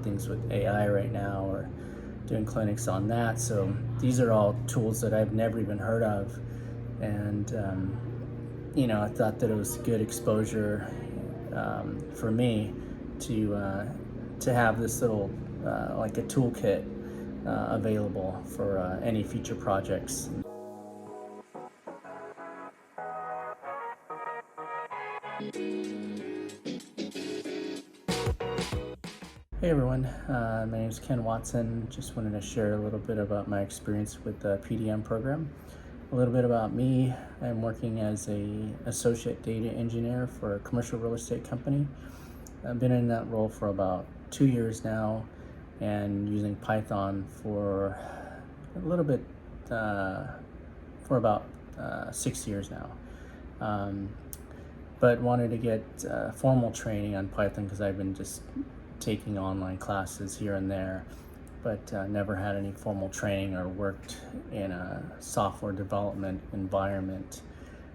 things with AI right now, or doing clinics on that. So these are all tools that I've never even heard of, and I thought that it was good exposure for me to have this little like a toolkit available for any future projects. Hey everyone, my name is Ken Watson. Just wanted to share a little bit about my experience with the PDM program. A little bit about me. I'm working as an associate data engineer for a commercial real estate company. I've been in that role for about 2 years now, and using Python for a little bit, for about 6 years now. But wanted to get formal training on Python because I've been just taking online classes here and there, but never had any formal training or worked in a software development environment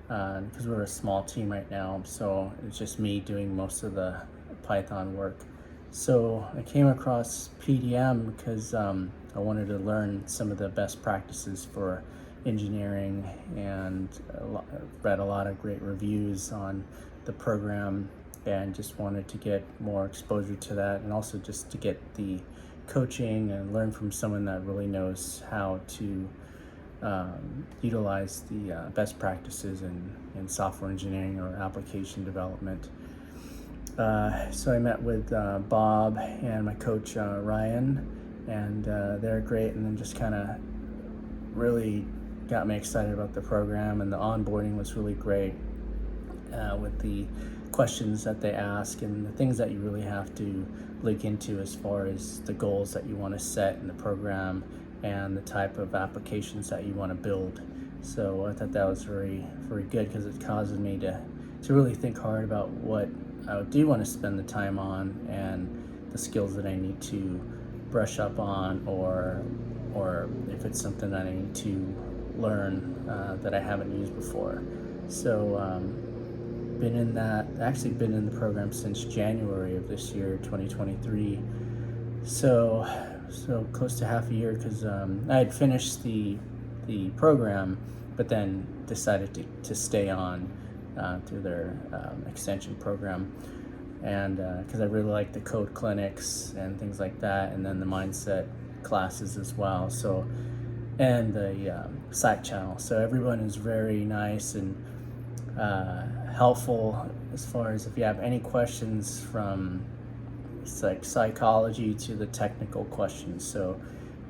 because we're a small team right now, so it's just me doing most of the Python work. So I came across PDM because I wanted to learn some of the best practices for engineering, and read a lot of great reviews on the program, and just wanted to get more exposure to that, and also just to get the coaching and learn from someone that really knows how to utilize the best practices in software engineering or application development. So I met with Bob and my coach Ryan, and they're great, and then just kind of really got me excited about the program, and the onboarding was really great with the questions that they ask and the things that you really have to look into as far as the goals that you want to set in the program and the type of applications that you want to build. So I thought that was very, very good, because it causes me to really think hard about what I do want to spend the time on, and the skills that I need to brush up on, or if it's something that I need to learn that I haven't used before. So been in the program since January of this year, 2023. So close to half a year, because I had finished the program, but then decided to stay on through their extension program, and because I really like the code clinics and things like that, and then the mindset classes as well. So, and the Slack channel. So everyone is very nice and helpful as far as if you have any questions, from like psychology to the technical questions. So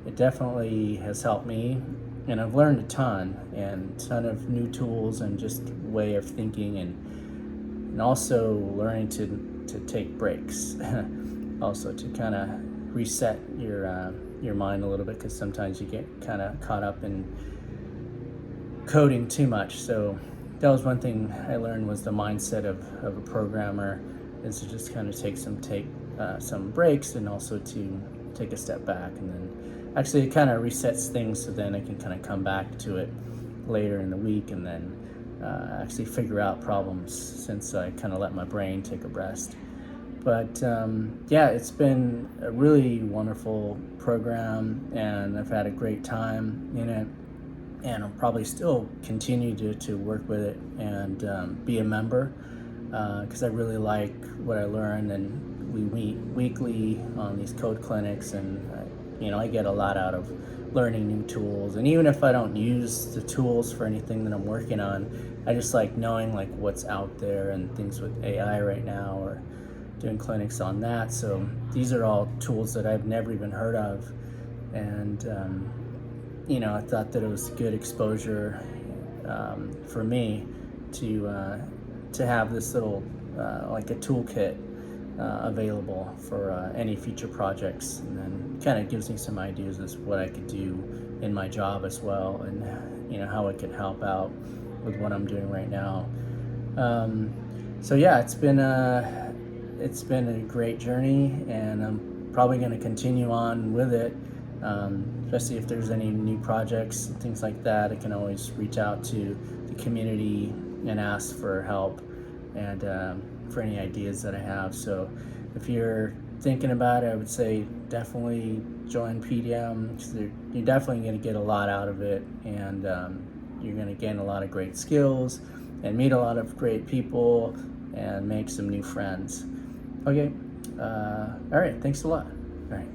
it definitely has helped me, and I've learned a ton of new tools, and just way of thinking, and also learning to take breaks also to kind of reset your mind a little bit, because sometimes you get kind of caught up in coding too much. So that was one thing I learned, was the mindset of a programmer, is to just kind of take some breaks, and also to take a step back, and then actually it kind of resets things, so then I can kind of come back to it later in the week, and then actually figure out problems, since I kind of let my brain take a rest. But yeah, it's been a really wonderful program, and I've had a great time in it, and I'll probably still continue to work with it and be a member, because I really like what I learned, and we meet weekly on these code clinics, and I get a lot out of learning new tools. And even if I don't use the tools for anything that I'm working on, I just like knowing like what's out there, and things with AI right now, or doing clinics on that. So these are all tools that I've never even heard of, and I thought that it was good exposure for me to have this little like a toolkit available for any future projects, and then kind of gives me some ideas as what I could do in my job as well, and how it could help out with what I'm doing right now. So yeah, it's been a great journey, and I'm probably going to continue on with it, especially if there's any new projects and things like that. I can always reach out to the community and ask for help, and for any ideas that I have. So if you're thinking about it, I would say definitely join PDM, because you're definitely going to get a lot out of it, and you're going to gain a lot of great skills and meet a lot of great people and make some new friends. Okay, all right, thanks a lot. All right.